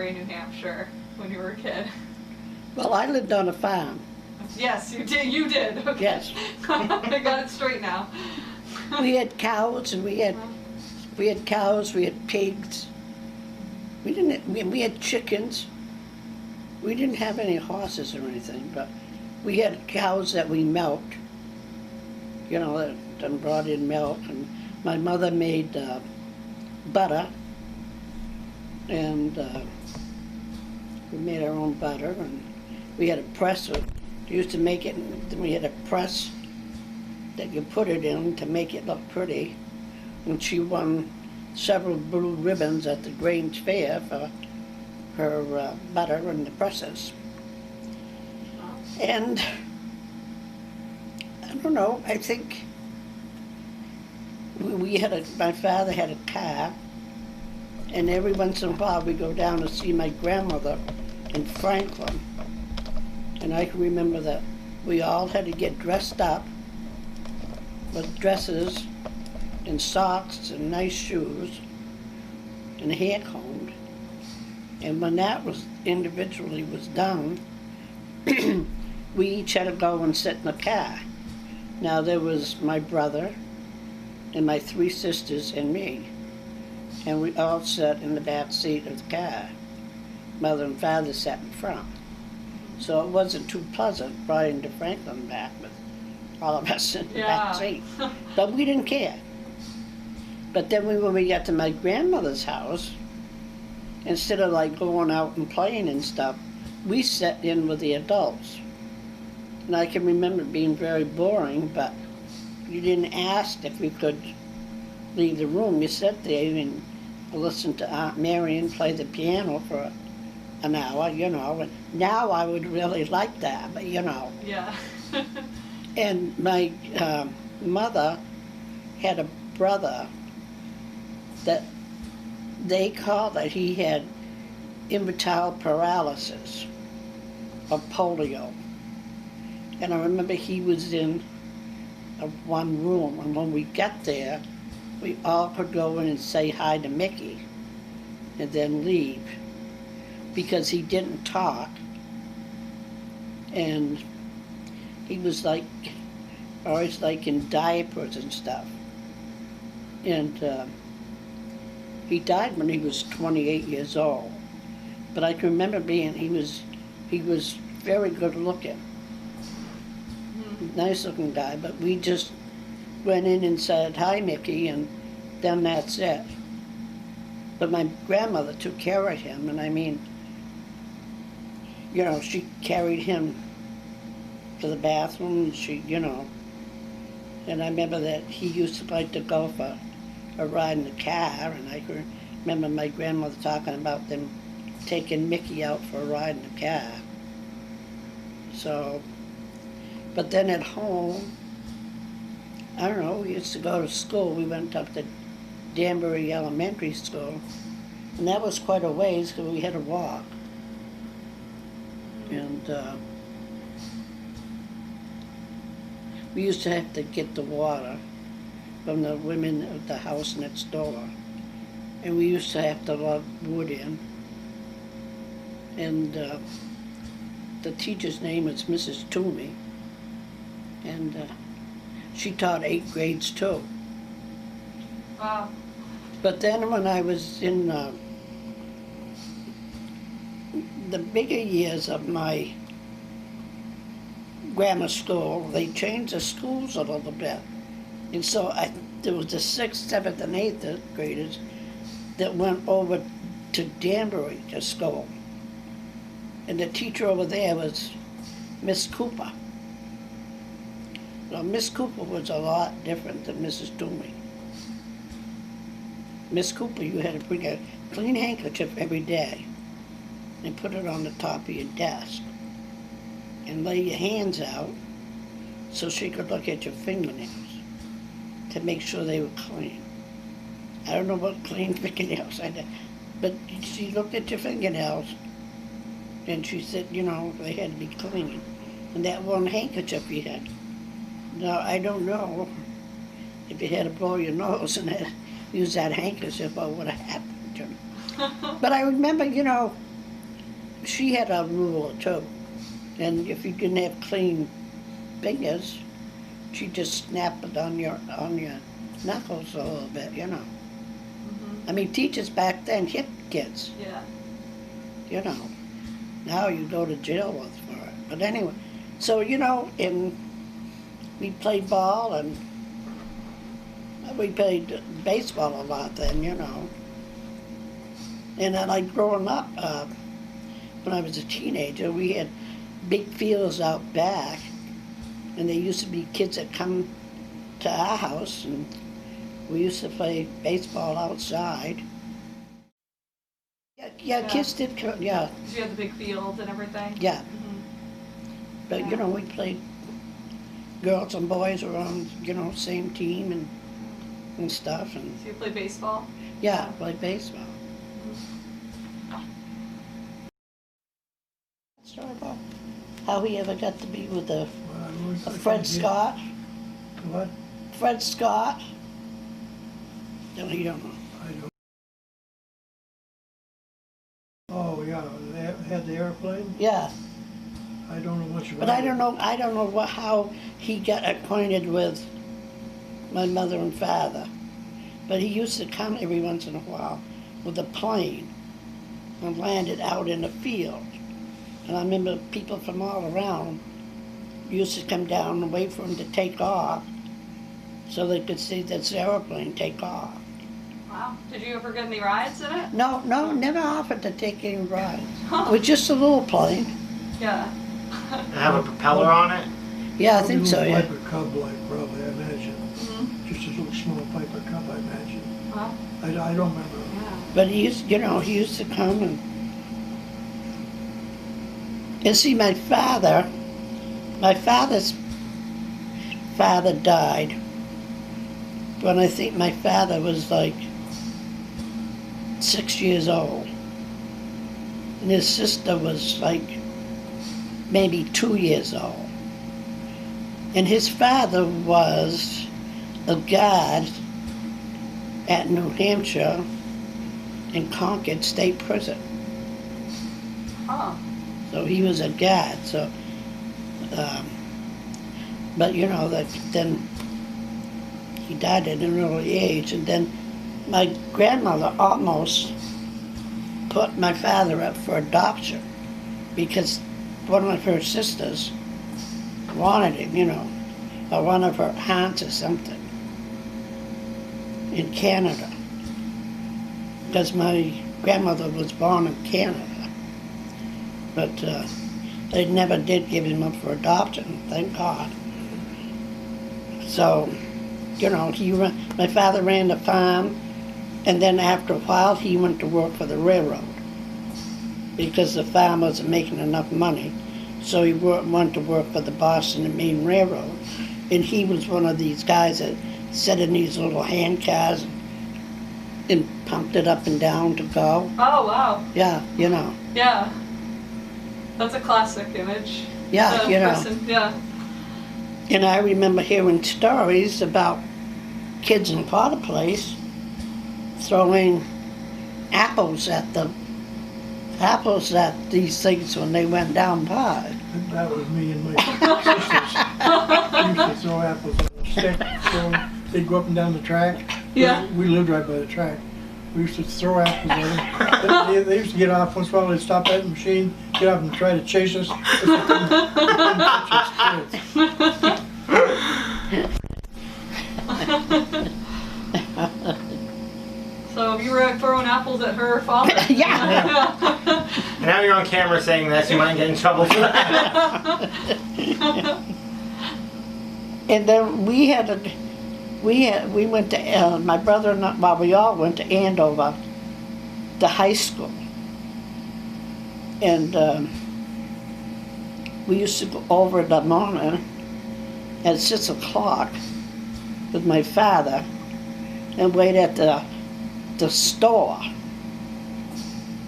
Danbury, New Hampshire, when you were a kid? Well, I lived on a farm. Yes, you did. You did. Okay. Yes. I got it straight now. We had cows, and we had cows, we had pigs. We had chickens. We didn't have any horses or anything, but we had cows that we milked. You know, that brought in milk, and my mother made butter, and we made our own butter, and we had a press. We used to make it, and we had a press that you put it in to make it look pretty. And she won several blue ribbons at the Grange Fair for her butter and the presses. And I don't know, I think my father had a car, and every once in a while we'd go down to see my grandmother in Franklin. And I can remember that we all had to get dressed up with dresses and socks and nice shoes and hair combed. And when that was individually was done, we each had to go and sit in the car. Now there was my brother and my 3 sisters and me, and we all sat in the back seat of the car. Mother and father sat in front. So it wasn't too pleasant riding to Franklin back with all of us in the back seat. But we didn't care. But then when we got to my grandmother's house, instead of like going out and playing and stuff, we sat in with the adults. And I can remember it being very boring, but you didn't ask if we could leave the room. You sat there and listened to Aunt Marion play the piano for an hour, you know. And now I would really like that, but you know. Yeah. And my mother had a brother that they called that he had infantile paralysis or polio. And I remember he was in one room, and when we got there, we all could go in and say hi to Mickey and then leave, because he didn't talk, and he was like always like in diapers and stuff. And he died when he was 28 years old. But I can remember he was very good looking, nice looking guy, but we just went in and said, "Hi, Mickey," and then that's it. But my grandmother took care of him, and I mean, you know, she carried him to the bathroom, and she, you know, and I remember that he used to like to go for a ride in the car, and I can remember my grandmother talking about them taking Mickey out for a ride in the car. So, but then at home, I don't know, we used to go to school. We went up to Danbury Elementary School, and that was quite a ways because we had to walk. And we used to have to get the water from the women at the house next door. And we used to have to lug wood in. And the teacher's name was Mrs. Toomey. And she taught 8 grades too. Wow. But then when I was in the bigger years of my grammar school, they changed the schools a little bit. And so there was the 6th, 7th, and 8th graders that went over to Danbury to school. And the teacher over there was Miss Cooper. Well, Miss Cooper was a lot different than Mrs. Toomey. Miss Cooper, you had to bring a clean handkerchief every day and put it on the top of your desk and lay your hands out so she could look at your fingernails to make sure they were clean. I don't know what clean fingernails I did, but she looked at your fingernails and she said, you know, they had to be clean. And that one handkerchief you had. Now, I don't know if you had to blow your nose and use that handkerchief, what would have happened to me. But I remember, you know, she had a ruler too. And if you didn't have clean fingers, she'd just snap it on your knuckles a little bit, you know. Mm-hmm. I mean, teachers back then hit kids, Yeah. you know. Now you go to jail for it. But anyway, so, you know, we played ball and we played baseball a lot then, you know. And then like growing up, when I was a teenager, we had big fields out back, and there used to be kids that come to our house, and we used to play baseball outside. Yeah, kids did come, yeah. So you had the big field and everything? Yeah. Mm-hmm. But, you know, we played, girls and boys were on, you know, same team and stuff, and So you played baseball? yeah, played baseball. Story about how he ever got to be with Fred Scott. What? Fred Scott. No, you don't know. I don't. Oh, yeah, they had the airplane? Yeah, I don't know much about it. but I don't know how he got acquainted with my mother and father. But he used to come every once in a while with a plane and landed out in the field. And I remember people from all around used to come down and wait for him to take off so they could see this airplane take off. Wow. Did you ever get any rides in it? No, never offered to take any rides. Huh. It was just a little plane. Yeah. Have a propeller on it? Yeah, I think so, yeah. Piper Cub like, probably, I imagine. Mm-hmm. Just a little small Piper Cub, I imagine. Well, I don't remember. yeah. But he used, you know, he used to come and see my father's father died when I think my father was like 6 years old. And his sister was like maybe 2 years old. And his father was a guard at New Hampshire in Concord State Prison. Oh. So he was a guard. So, but you know that then he died at an early age, and then my grandmother almost put my father up for adoption because one of her sisters wanted him, you know, or one of her aunts or something in Canada, because my grandmother was born in Canada. But they never did give him up for adoption, thank God. So, you know, my father ran the farm, and then after a while he went to work for the railroad because the farm wasn't making enough money. So he went to work for the Boston and Maine Railroad, and he was one of these guys that sat in these little hand cars and pumped it up and down to go. Oh, wow. Yeah, you know. Yeah. That's a classic image. Yeah, The you know. person, yeah. And I remember hearing stories about kids in Potter Place throwing apples at these things when they went down by. That was me and my sisters. We used to throw apples on a stick, so they'd go up and down the track. Yeah. We lived right by the track. We used to throw apples at them. They used to get off, once in a while they'd stop at the machine, get off and try to chase us. They couldn't catch us kids. So you were throwing apples at her father? Yeah. And now you're on camera saying this, you might get in trouble for that. And then we went to, my brother and I, well, we all went to Andover, to high school. And we used to go over in the morning at 6 o'clock with my father and wait at the store.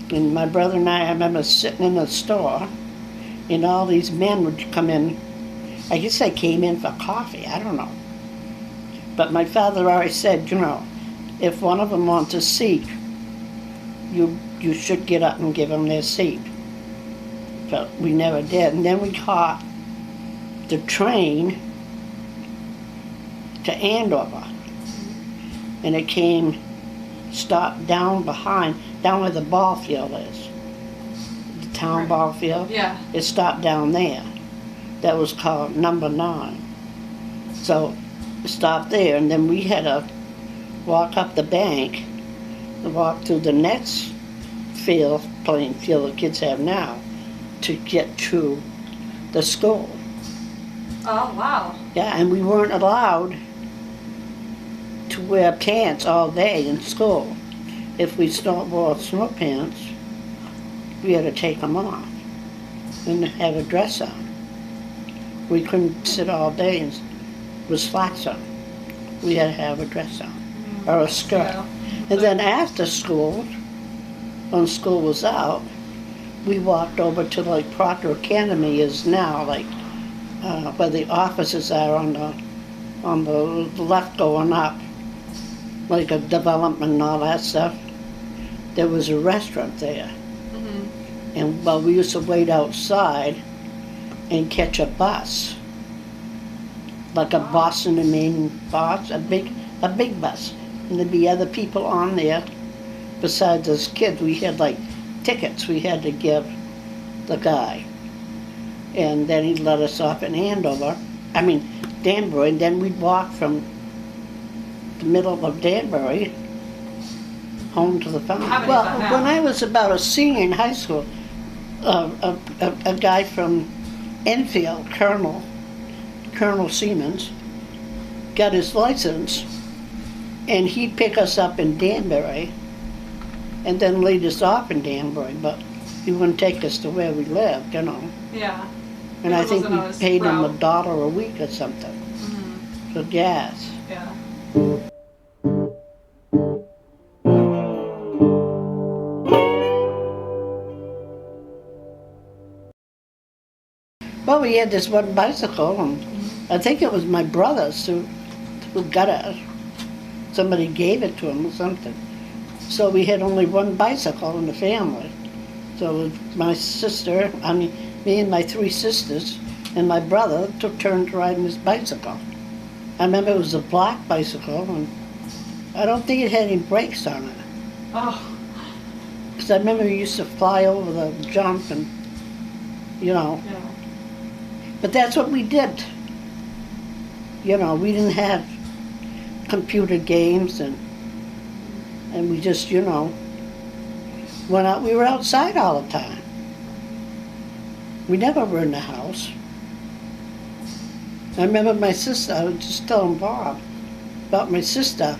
And my brother and I remember sitting in the store, and all these men would come in. I guess they came in for coffee, I don't know. But my father always said, you know, if one of them wants a seat, you should get up and give them their seat. but we never did. And then we caught the train to Andover, and it came, stopped down where the ball field is, the town Right. ball field. Yeah. It stopped down there. That was called number 9. So it stopped there, and then we had to walk up the bank and walk through the next playing field the kids have now to get to the school. Oh, wow. Yeah, and we weren't allowed to wear pants all day in school. If we wore snow pants, we had to take them off and have a dress on. We couldn't sit all day with slacks on. We had to have a dress on, or a skirt. Yeah. And then after school, when school was out, we walked over to like Proctor Academy is now, like where the offices are on the left going up, like a development and all that stuff. There was a restaurant there. Mm-hmm. And well, we used to wait outside and catch a bus, like a Boston and Maine bus, a big bus, and there'd be other people on there. Besides us kids, we had like tickets we had to give the guy, and then he'd let us off in Danbury, and then we'd walk from the middle of Danbury home to the farm. How many Well, is that now? when I was about a senior in high school, a guy from Enfield, Colonel Siemens, got his license, and he'd pick us up in Danbury and then lead us off in Danbury, but he wouldn't take us to where we lived, you know. Yeah. And I It think wasn't we always paid him route. $1 a week or something Mm-hmm. for gas. Yeah. Well, we had this one bicycle, and I think it was my brother's who got it. Somebody gave it to him or something. So we had only one bicycle in the family. So it was my sister, me and my 3 sisters, and my brother took turns riding his bicycle. I remember it was a black bicycle, and I don't think it had any brakes on it. Oh. Because I remember we used to fly over the jump and, you know. Yeah. But that's what we did. You know, we didn't have computer games, and we just, you know, went out. We were outside all the time. We never were in the house. I remember my sister, I was just telling Bob about my sister,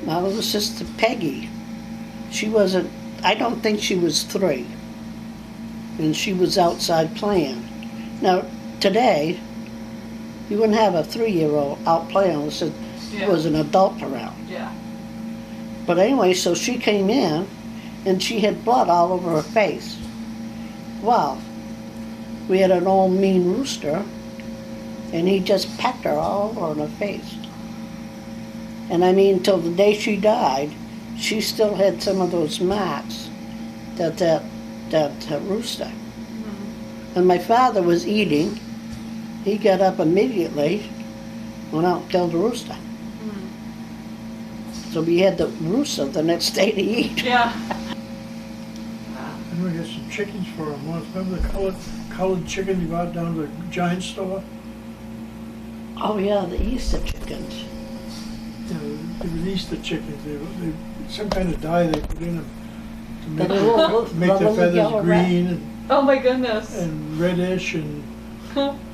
my little sister Peggy. She wasn't, I don't think she was 3. And she was outside playing. Now, today, you wouldn't have a 3-year-old out playing unless there Yeah. was an adult around. Yeah. But anyway, so she came in, and she had blood all over her face. Well, we had an old mean rooster, and he just pecked her all over on her face. And I mean, till the day she died, she still had some of those marks that rooster. Mm-hmm. And my father was eating. He got up immediately, went out and killed the rooster. Mm-hmm. So we had the rooster the next day to eat. Yeah. And we got some chickens for him once. Remember the colored chicken you bought down to the giant store? Oh yeah, the Easter chickens. You know, they were Easter chickens. They some kind of dye they put in them to The make, little, to make the feathers yellow green Oh my goodness. and reddish, and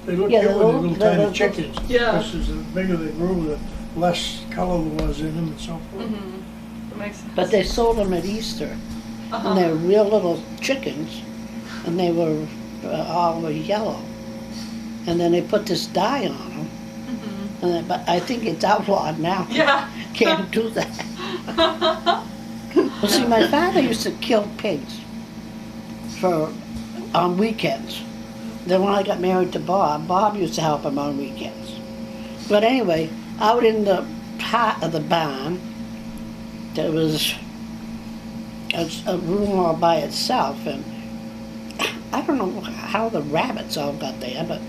they look Yeah, good the when they're little- little the tiny little- chickens. Yeah. Because the bigger they grew, the less color there was in them and so forth. Mm-hmm. That makes sense. But they sold them at Easter, Uh-huh. and they were real little chickens, and they were all yellow. And then they put this dye on them, Mm-hmm. but I think it's outlawed now. Yeah. Can't do that. Well, see, my father used to kill pigs on weekends. Then when I got married to Bob used to help him on weekends. But anyway, out in the part of the barn, there was a room all by itself, and I don't know how the rabbits all got there, but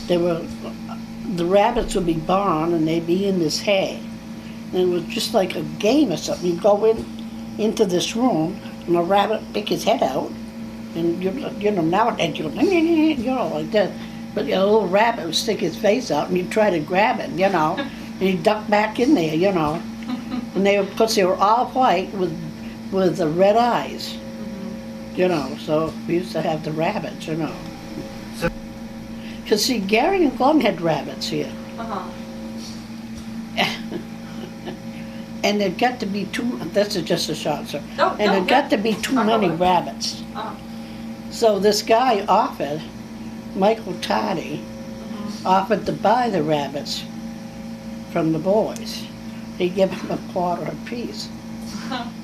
the rabbits would be born and they'd be in this hay. And it was just like a game or something. You'd go into this room and a rabbit pick his head out, and you know, nowadays you go, you know, like that. But a little rabbit would stick his face out and you'd try to grab it, you know, and he'd duck back in there, you know. And because they were all white with the red eyes, you know, so we used to have the rabbits, you know. Because see, Gary and Glenn had rabbits here. Uh-huh. And there got to be this is just a shot, sir. No, and no, there got yeah. to be too Talk many about it. rabbits. Uh-huh. So this guy offered, Michael Toddy, offered to buy the rabbits from the boys. He gave them a quarter apiece.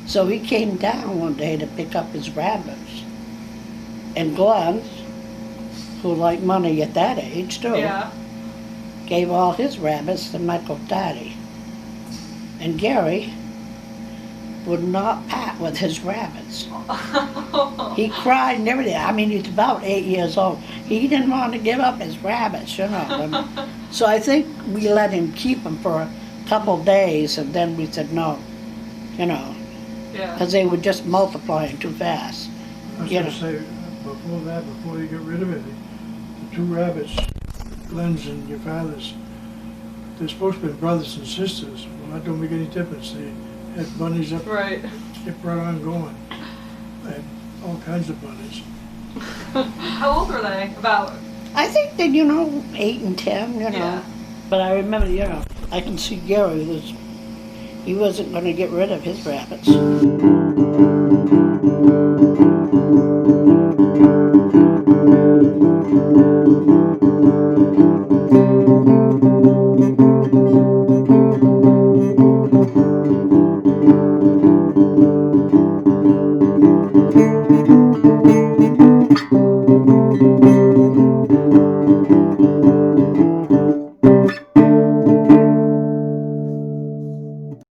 So he came down one day to pick up his rabbits. And Glenn, who liked money at that age too, Yeah. gave all his rabbits to Michael Toddy. And Gary would not part with his rabbits. He cried and everything. I mean, he's about 8 years old. He didn't want to give up his rabbits, you know. So I think we let him keep them for a couple days, and then we said no, you know, Yeah. because they were just multiplying too fast. I was You gonna know. say, before you get rid of it, the two rabbits, Glenn's and your father's, they're supposed to be brothers and sisters. Well, that don't make any difference. They had bunnies up, Right. kept right on going. They had all kinds of bunnies. How old were they? About. I think that, you know, 8 and 10, you know. Yeah. But I remember, you know, I can see Gary, he wasn't going to get rid of his rabbits.